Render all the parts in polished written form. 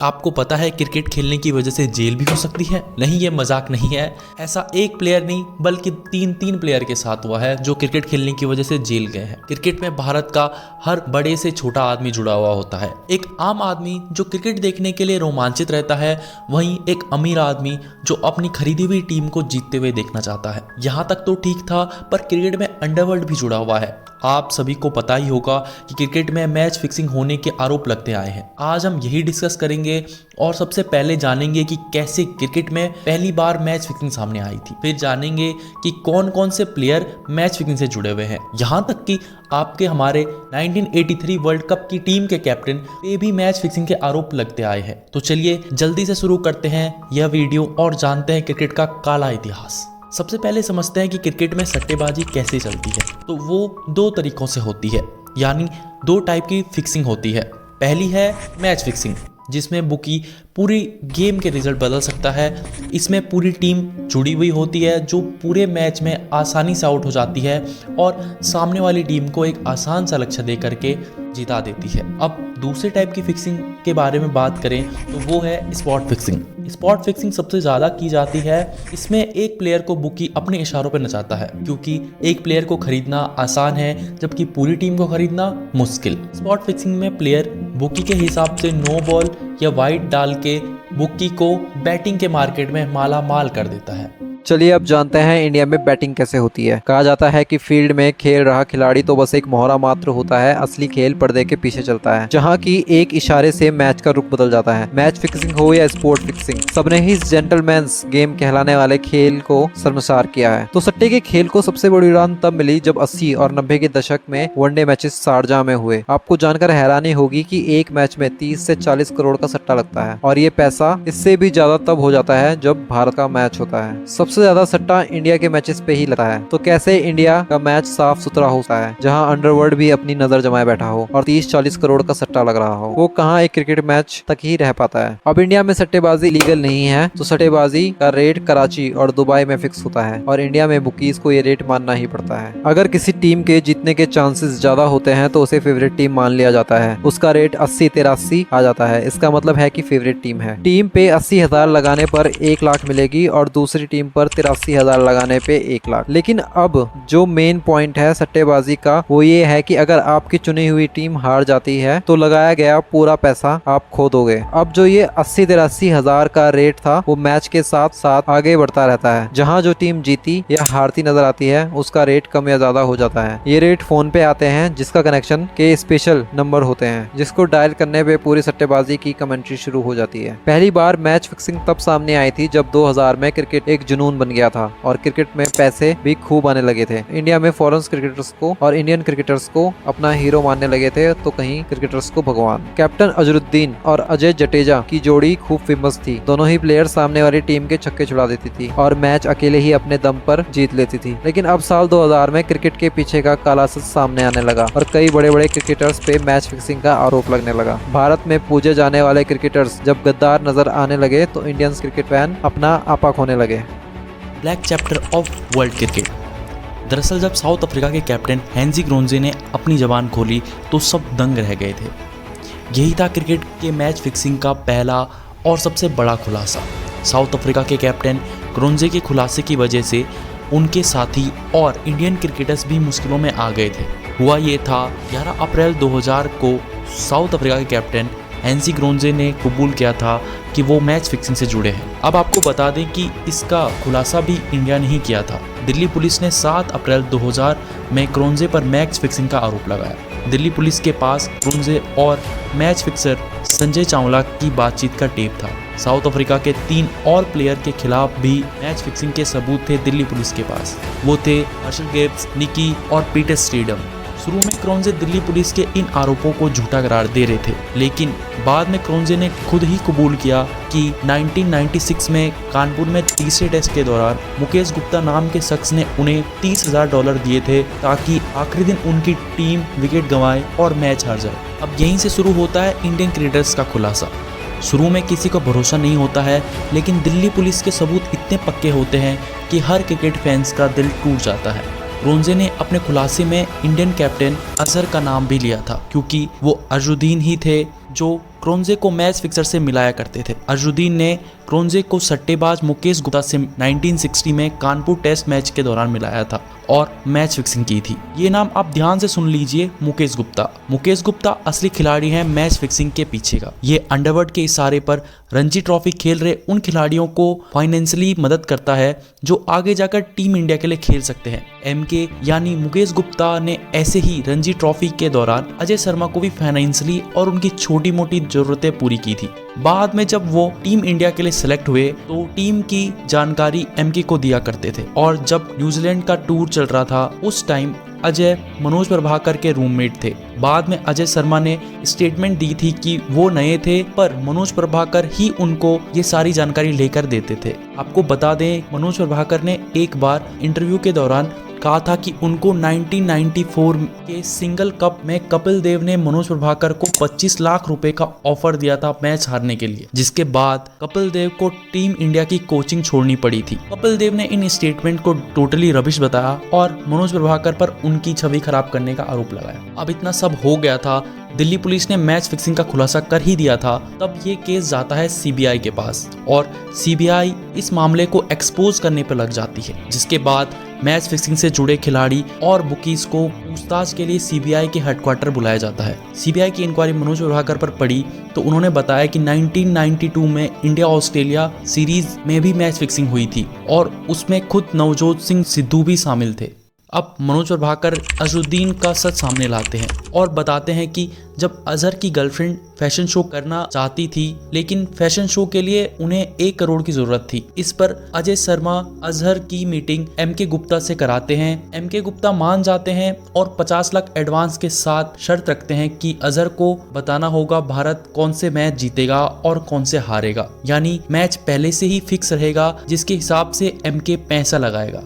आपको पता है क्रिकेट खेलने की वजह से जेल भी हो सकती है। नहीं, ये मजाक नहीं है। ऐसा एक प्लेयर नहीं बल्कि तीन प्लेयर के साथ हुआ है जो क्रिकेट खेलने की वजह से जेल गए हैं। क्रिकेट में भारत का हर बड़े से छोटा आदमी जुड़ा हुआ होता है। एक आम आदमी जो क्रिकेट देखने के लिए रोमांचित रहता है, वहीं एक अमीर आदमी जो अपनी खरीदी हुई टीम को जीतते हुए देखना चाहता है। यहाँ तक तो ठीक था, पर क्रिकेट में अंडरवर्ल्ड भी जुड़ा हुआ है। आप सभी को पता ही होगा कि क्रिकेट में मैच फिक्सिंग होने के आरोप लगते आए हैं। आज हम यही डिस्कस करेंगे और सबसे पहले जानेंगे कि कैसे क्रिकेट में पहली बार मैच फिक्सिंग सामने आई थी। फिर जानेंगे कि कौन कौन से प्लेयर मैच फिक्सिंग से जुड़े हुए हैं। यहाँ तक कि आपके हमारे 1983 वर्ल्ड कप की टीम के कैप्टन पे भी मैच फिक्सिंग के आरोप लगते आए हैं। तो चलिए जल्दी से शुरू करते हैं यह वीडियो और जानते हैं क्रिकेट का काला इतिहास। सबसे पहले समझते हैं कि क्रिकेट में सट्टेबाजी कैसे चलती है। तो वो दो तरीकों से होती है, यानी दो टाइप की फिक्सिंग होती है। पहली है मैच फिक्सिंग, जिसमें बुकी पूरी गेम के रिजल्ट बदल सकता है। इसमें पूरी टीम जुड़ी हुई होती है जो पूरे मैच में आसानी से आउट हो जाती है और सामने वाली टीम को एक आसान सा लक्ष्य दे करके जिता देती है। अब दूसरे टाइप की फिक्सिंग के बारे में बात करें तो वो है स्पॉट फिक्सिंग। स्पॉट फिक्सिंग सबसे ज़्यादा की जाती है। इसमें एक प्लेयर को बुकी अपने इशारों पर नचाता है, क्योंकि एक प्लेयर को खरीदना आसान है जबकि पूरी टीम को खरीदना मुश्किल। स्पॉट फिक्सिंग में प्लेयर बुकी के हिसाब से नो बॉल या वाइड डाल के बुकी को बैटिंग के मार्केट में माला माल कर देता है। चलिए अब जानते हैं इंडिया में बैटिंग कैसे होती है। कहा जाता है कि फील्ड में खेल रहा खिलाड़ी तो बस एक मोहरा मात्र होता है, असली खेल पर्दे के पीछे चलता है, जहां की एक इशारे से मैच का रुख बदल जाता है। मैच फिक्सिंग हो या स्पोर्ट फिक्सिंग, सबने ही जेंटलमैन्स गेम कहलाने वाले खेल को शर्मसार किया है। तो सट्टे के खेल को सबसे बड़ी उड़ान तब मिली जब 80 और 90 के दशक में वनडे मैचेस शारजाह में हुए। आपको जानकर हैरानी होगी कि एक मैच में 30 से 40 करोड़ का सट्टा लगता है, और ये पैसा इससे भी ज्यादा तब हो जाता है जब भारत का मैच होता है। सबसे ज्यादा सट्टा इंडिया के मैचेस पे ही लगता है। तो कैसे इंडिया का मैच साफ सुथरा होता है, जहां अंडरवर्ल्ड भी अपनी नजर जमाए बैठा हो और 30-40 करोड़ का सट्टा लग रहा हो, वो कहां एक क्रिकेट मैच तक ही रह पाता है। अब इंडिया में सट्टेबाजी लीगल नहीं है, तो सट्टेबाजी का रेट कराची और दुबई में फिक्स होता है और इंडिया में बुकीज को ये रेट मानना ही पड़ता है। अगर किसी टीम के जीतने के चांसेस ज्यादा होते हैं तो उसे फेवरेट टीम मान लिया जाता है। उसका रेट 80-83 आ जाता है। इसका मतलब है कि फेवरेट टीम है। टीम पे 80,000 लगाने पर 1 लाख मिलेगी और दूसरी टीम पर 83,000 लगाने पे 1 लाख। लेकिन अब जो मेन पॉइंट है सट्टेबाजी का वो ये है कि अगर आपकी चुनी हुई टीम हार जाती है तो लगाया गया पूरा पैसा आप खो दोगे। अब जो ये 80-83,000 का रेट था वो मैच के साथ साथ आगे बढ़ता रहता है। जहां जो टीम जीती या हारती नजर आती है उसका रेट कम या ज्यादा हो जाता है। ये रेट फोन पे आते हैं जिसका कनेक्शन के स्पेशल नंबर होते हैं, जिसको डायल करने पे पूरी सट्टेबाजी की कमेंट्री शुरू हो जाती है। पहली बार मैच फिक्सिंग तब सामने आई थी जब 2000 में क्रिकेट एक जुनून बन गया था और क्रिकेट में पैसे भी खूब आने लगे थे। इंडिया में फॉरेन क्रिकेटर्स को और इंडियन क्रिकेटर्स को अपना हीरो मानने लगे थे, तो कहीं क्रिकेटर्स को भगवान। कैप्टन अजरुद्दीन और अजय जडेजा की जोड़ी खूब फेमस थी। दोनों ही प्लेयर सामने वाली टीम के छक्के छुड़ा देती थी और मैच अकेले ही अपने दम पर जीत लेती थी। लेकिन अब साल 2000 में क्रिकेट के पीछे का काला सच सामने आने लगा और कई बड़े बड़े क्रिकेटर्स पे मैच फिक्सिंग का आरोप लगने लगा। भारत में पूजे जाने वाले क्रिकेटर्स जब गद्दार नजर आने लगे तो इंडियन क्रिकेट फैन अपना आपा खोने लगे। Black chapter of world cricket. दरअसल जब साउथ अफ्रीका के कैप्टन हेनजी क्रोन्जे ने अपनी जबान खोली तो सब दंग रह गए थे। यही था क्रिकेट के मैच फिक्सिंग का पहला और सबसे बड़ा खुलासा। साउथ अफ्रीका के कैप्टन क्रोन्जे के खुलासे की वजह से उनके साथी और इंडियन क्रिकेटर्स भी मुश्किलों में आ गए थे। हुआ ये था, 11 अप्रैल 2000 को साउथ अफ्रीका के कैप्टन हेनजी क्रोन्जे ने कबूल किया था कि वो मैच फिक्सिंग से जुड़े हैं। अब आपको बता दें कि इसका खुलासा भी इंडिया ने ही किया था। दिल्ली पुलिस ने 7 अप्रैल 2000 में क्रोन्जे पर मैच फिक्सिंग का आरोप लगाया। दिल्ली पुलिस के पास क्रोन्जे और मैच फिक्सर संजय चावला की बातचीत का टेप था। साउथ अफ्रीका के 3 और प्लेयर के खिलाफ भी मैच फिक्सिंग के सबूत थे दिल्ली पुलिस के पास। वो थे मार्शल गिब्स, निकी और पीटर स्टेडम। शुरू में क्रोन्जे दिल्ली पुलिस के इन आरोपों को झूठा करार दे रहे थे, लेकिन बाद में क्रोन्जे ने खुद ही कबूल किया कि 1996 में कानपुर में तीसरे टेस्ट के दौरान मुकेश गुप्ता नाम के शख्स ने उन्हें $30,000 दिए थे ताकि आखिरी दिन उनकी टीम विकेट गंवाए और मैच हार जाए। अब यहीं से शुरू होता है इंडियन क्रिकेटर्स का खुलासा। शुरू में किसी को भरोसा नहीं होता है, लेकिन दिल्ली पुलिस के सबूत इतने पक्के होते हैं कि हर क्रिकेट फैंस का दिल टूट जाता है। क्रोन्जे ने अपने खुलासे में इंडियन कैप्टन अजहर का नाम भी लिया था, क्योंकि वो अजरुद्दीन ही थे जो क्रोन्जे को मैच फिक्सर से मिलाया करते थे। अजहरुद्दीन ने क्रोन्जे को सट्टेबाज मुकेश गुप्ता से 1960 में कानपुर टेस्ट मैच के दौरान मिलाया था और मैच फिक्सिंग की थी। ये नाम आप ध्यान से सुन लीजिए, मुकेश गुप्ता। मुकेश गुप्ता असली खिलाड़ी हैं मैच फिक्सिंग के पीछे का। ये अंडरवर्ल्ड के इशारे पर रणजी ट्रॉफी खेल रहे उन खिलाड़ियों को फाइनेंशियली मदद करता है जो आगे जाकर टीम इंडिया के लिए खेल सकते हैं। एमके यानी मुकेश गुप्ता ने ऐसे ही रणजी ट्रॉफी के दौरान अजय शर्मा को भी फाइनेंशियली और उनकी छोटी मोटी जरूरतें पूरी की थी। बाद में जब वो टीम इंडिया के लिए सिलेक्ट हुए तो टीम की जानकारी एमके को दिया करते थे और जब न्यूजीलैंड का टूर चल रहा था उस टाइम अजय मनोज प्रभाकर के रूममेट थे। बाद में अजय शर्मा ने स्टेटमेंट दी थी कि वो नए थे पर मनोज प्रभाकर ही उनको ये सारी जानकारी लेकर देते थे। आपको बता दें, मनोज प्रभाकर ने एक बार इंटरव्यू के दौरान कहा था कि उनको 1994 के सिंगल कप में कपिल देव ने मनोज प्रभाकर को 25 लाख रुपए का ऑफर दिया था मैच हारने के लिए, जिसके बाद कपिल देव को टीम इंडिया की कोचिंग छोड़नी पड़ी थी। कपिल देव ने इन स्टेटमेंट को टोटली रबिश बताया और मनोज प्रभाकर पर उनकी छवि खराब करने का आरोप लगाया। अब इतना सब हो गया था, दिल्ली पुलिस ने मैच फिक्सिंग का खुलासा कर ही दिया था, तब ये केस जाता है सीबीआई के पास और सीबीआई इस मामले को एक्सपोज करने पर लग जाती है, जिसके बाद मैच फिक्सिंग से जुड़े खिलाड़ी और बुकीज को पूछताछ के लिए सीबीआई के हेडक्वार्टर बुलाया जाता है। सीबीआई की इंक्वायरी मनोज प्रभाकर पर पड़ी तो उन्होंने बताया कि 1992 में इंडिया ऑस्ट्रेलिया सीरीज में भी मैच फिक्सिंग हुई थी और उसमें खुद नवजोत सिंह सिद्धू भी शामिल थे। अब मनोज प्रभाकर अजहरुद्दीन का सच सामने लाते हैं और बताते हैं कि जब अजहर की गर्लफ्रेंड फैशन शो करना चाहती थी लेकिन फैशन शो के लिए उन्हें 1 करोड़ की जरूरत थी। इस पर अजय शर्मा अजहर की मीटिंग एमके गुप्ता से कराते हैं। एमके गुप्ता मान जाते हैं और 50 लाख एडवांस के साथ शर्त रखते हैं कि अजहर को बताना होगा भारत कौन से मैच जीतेगा और कौन से हारेगा, यानी मैच पहले से ही फिक्स रहेगा जिसके हिसाब से एमके पैसा लगाएगा।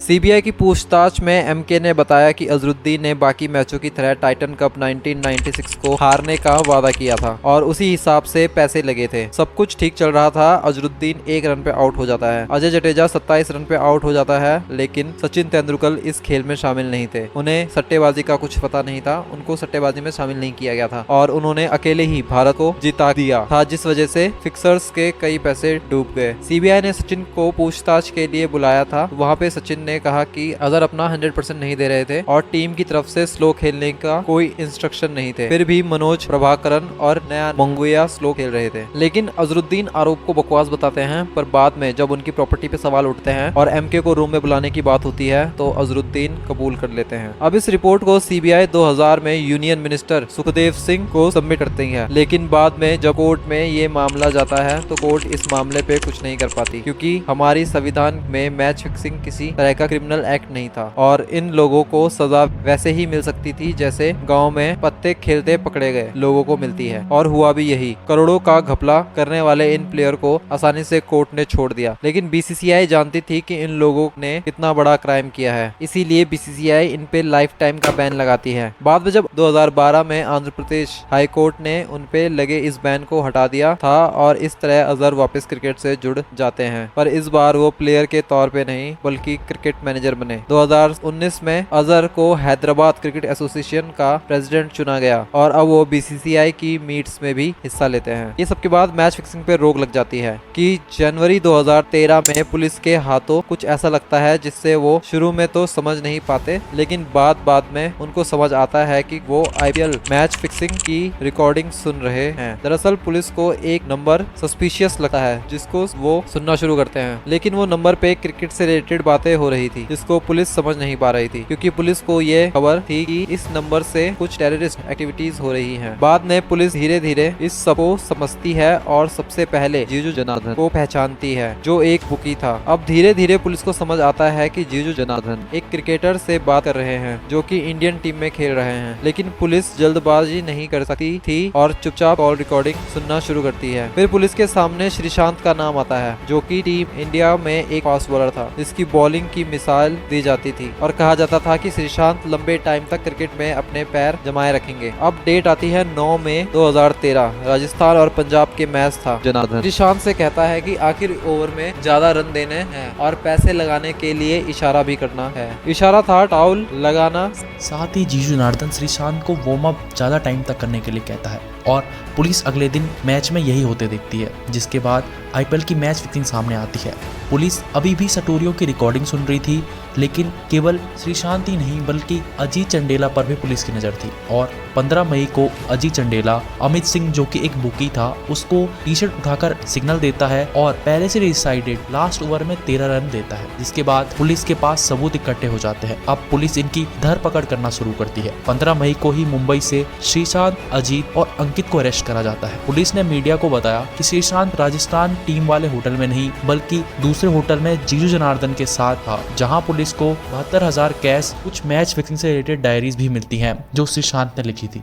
सीबीआई की पूछताछ में एमके ने बताया कि अजहरुद्दीन ने बाकी मैचों की तरह टाइटन कप 1996 को हारने का वादा किया था और उसी हिसाब से पैसे लगे थे। सब कुछ ठीक चल रहा था। अजहरुद्दीन 1 रन पे आउट हो जाता है। अजय जडेजा 27 रन पे आउट हो जाता है, लेकिन सचिन तेंदुलकर इस खेल में शामिल नहीं थे। उन्हें सट्टेबाजी का कुछ पता नहीं था, उनको सट्टेबाजी में शामिल नहीं किया गया था और उन्होंने अकेले ही भारत को जिता दिया था, जिस वजह से फिक्सर्स के कई पैसे डूब गए। सीबीआई ने सचिन को पूछताछ के लिए बुलाया था। वहाँ पे सचिन ने कहा कि अजहर अपना 100% नहीं दे रहे थे और टीम की तरफ से स्लो खेलने का कोई इंस्ट्रक्शन नहीं थे। फिर भी मनोज प्रभाकरन और नया मंगुया स्लो खेल रहे थे। लेकिन अजहरुद्दीन आरोप को बकवास बताते हैं, पर बाद में जब उनकी प्रॉपर्टी पे सवाल उठते हैं और एमके को रूम में बुलाने की बात होती है तो अजहरुद्दीन कबूल कर लेते हैं। अब इस रिपोर्ट को सीबीआई 2000 में यूनियन मिनिस्टर सुखदेव सिंह को सबमिट करती है, लेकिन बाद में जब कोर्ट में ये मामला जाता है तो कोर्ट इस मामले पे कुछ नहीं कर पाती, क्योंकि हमारी संविधान में मैच फिक्सिंग किसी तरह का क्रिमिनल एक्ट नहीं था और इन लोगों को सजा वैसे ही मिल सकती थी जैसे गांव में पत्ते खेलते पकड़े गए लोगों को मिलती है, और हुआ भी यही। करोड़ों का घपला करने वाले इन प्लेयर को आसानी से कोर्ट ने छोड़ दिया, लेकिन बीसीसीआई जानती थी कि इन लोगों ने कितना बड़ा क्राइम किया है, इसीलिए बीसीसीआई इन पे लाइफ टाइम का बैन लगाती है। बाद में जब 2012 में आंध्र प्रदेश हाई कोर्ट ने उन पे लगे इस बैन को हटा दिया था और इस तरह अजहर वापस क्रिकेट से जुड़ जाते हैं, पर इस बार वो प्लेयर के तौर पे नहीं बल्कि क्रिकेट मैनेजर बने। 2019 में अजहर को हैदराबाद क्रिकेट एसोसिएशन का प्रेसिडेंट चुना गया और अब वो बीसीसीआई की मीट्स में भी हिस्सा लेते हैं। ये सबके बाद मैच फिक्सिंग पे रोक लग जाती है कि जनवरी 2013 में पुलिस के हाथों कुछ ऐसा लगता है जिससे वो शुरू में तो समझ नहीं पाते, लेकिन बाद में उनको समझ आता है कि वो आईपीएल मैच फिक्सिंग की रिकॉर्डिंग सुन रहे हैं। दरअसल पुलिस को एक नंबर सस्पिशियस लगता है जिसको वो सुनना शुरू करते हैं, लेकिन वो नंबर पे क्रिकेट से रिलेटेड बातें हो रही थी जिसको पुलिस समझ नहीं पा रही थी, क्योंकि पुलिस को ये खबर थी कि इस नंबर से कुछ टेररिस्ट एक्टिविटीज हो रही हैं। बाद में पुलिस धीरे धीरे इस सबको समझती है और सबसे पहले जीजू जनार्दन को पहचानती है जो एक बुकी था। अब धीरे धीरे पुलिस को समझ आता है कि जीजू जनार्दन एक क्रिकेटर से बात कर रहे हैं जो कि इंडियन टीम में खेल रहे हैं, लेकिन पुलिस जल्दबाजी नहीं कर सकती थी और चुपचाप कॉल रिकॉर्डिंग सुनना शुरू करती है। फिर पुलिस के सामने श्रीशांत का नाम आता है जो कि टीम इंडिया में एक फास्ट बॉलर था जिसकी बॉलिंग की मिसाल दी जाती थी और कहा जाता था कि श्रीशांत लंबे टाइम तक क्रिकेट में अपने पैर जमाए रखेंगे। अब डेट आती है 9 मई 2013, राजस्थान और पंजाब के मैच था। जनार्दन श्रीशांत से कहता है कि आखिर ओवर में ज्यादा रन देने हैं और पैसे लगाने के लिए इशारा भी करना है। इशारा था टाउल लगाना। साथ ही जीजू जनार्दन श्रीशांत को वार्म अप ज्यादा टाइम तक करने के लिए कहता है। और पुलिस अगले दिन मैच में यही होते देखती है, जिसके बाद आईपीएल की मैच फिक्सिंग सामने आती है। पुलिस अभी भी सटोरियो की रिकॉर्डिंग सुन रही थी, लेकिन केवल श्रीशांत ही नहीं बल्कि अजीत चंडेला पर भी पुलिस की नज़र थी। और 15 मई को अजीत चंडेला अमित सिंह जो कि एक बुकी था उसको टी शर्ट उठाकर सिग्नल देता है और पहले से डिसाइडेड लास्ट ओवर में 13 रन देता है, जिसके बाद पुलिस के पास सबूत इकट्ठे हो जाते हैं। अब पुलिस इनकी धरपकड़ करना शुरू करती है। 15 मई को ही मुंबई से श्रीशांत, अजीत और अंकित को अरेस्ट करा जाता है। पुलिस ने मीडिया को बताया कि श्रीशांत राजस्थान टीम वाले होटल में नहीं बल्कि दूसरे होटल में जीजू जनार्दन के साथ था, जहां पुलिस को 72,000 कैश, कुछ मैच फिक्सिंग से रिलेटेड डायरीज भी मिलती हैं जो श्रीशांत ने लिखी थी।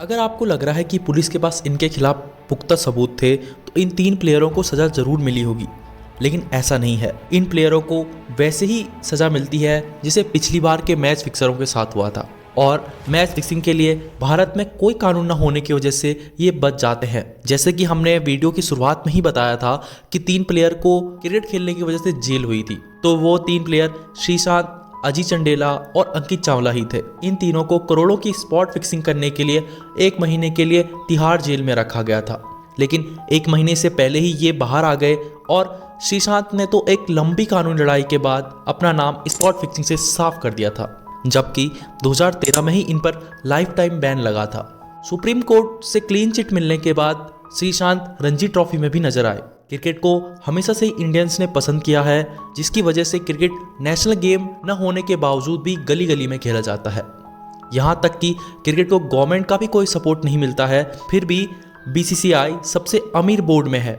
अगर आपको लग रहा है कि पुलिस के पास इनके खिलाफ पुख्ता सबूत थे तो इन 3 प्लेयरों को सजा जरूर मिली होगी, लेकिन ऐसा नहीं है। इन प्लेयरों को वैसे ही सजा मिलती है जिसे पिछली बार के मैच फिक्सरों के साथ हुआ था, और मैच फिक्सिंग के लिए भारत में कोई कानून न होने की वजह से ये बच जाते हैं। जैसे कि हमने वीडियो की शुरुआत में ही बताया था कि 3 प्लेयर को क्रिकेट खेलने की वजह से जेल हुई थी, तो वो 3 प्लेयर श्रीशांत, अजीत चंडेला और अंकित चावला ही थे। इन तीनों को करोड़ों की स्पॉट फिक्सिंग करने के लिए 1 महीने के लिए तिहाड़ जेल में रखा गया था, लेकिन 1 महीने से पहले ही ये बाहर आ गए और श्रीशांत ने तो एक लंबी कानूनी लड़ाई के बाद अपना नाम स्पॉट फिक्सिंग से साफ कर दिया था, जबकि 2013 में ही इन पर लाइफ टाइम बैन लगा था। सुप्रीम कोर्ट से क्लीन चिट मिलने के बाद श्रीशांत रणजी ट्रॉफी में भी नजर आए। क्रिकेट को हमेशा से ही इंडियंस ने पसंद किया है, जिसकी वजह से क्रिकेट नेशनल गेम न होने के बावजूद भी गली गली में खेला जाता है। यहाँ तक कि क्रिकेट को गवर्नमेंट का भी कोई सपोर्ट नहीं मिलता है, फिर भी बीसीसीआई सबसे अमीर बोर्ड में है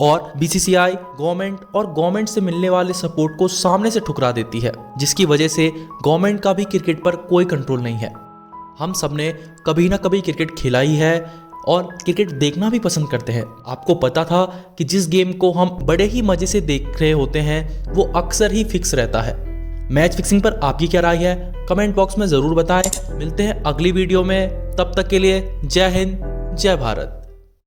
और बीसीसीआई गवर्नमेंट और गवर्नमेंट से मिलने वाले सपोर्ट को सामने से ठुकरा देती है, जिसकी वजह से गवर्नमेंट का भी क्रिकेट पर कोई कंट्रोल नहीं है। हम सबने कभी ना कभी क्रिकेट खेला ही है और क्रिकेट देखना भी पसंद करते हैं। आपको पता था कि जिस गेम को हम बड़े ही मजे से देख रहे होते हैं वो अक्सर ही फिक्स रहता है। मैच फिक्सिंग पर आपकी क्या राय है, कमेंट बॉक्स में ज़रूर बताएं। मिलते हैं अगली वीडियो में, तब तक के लिए जय हिंद, जय भारत।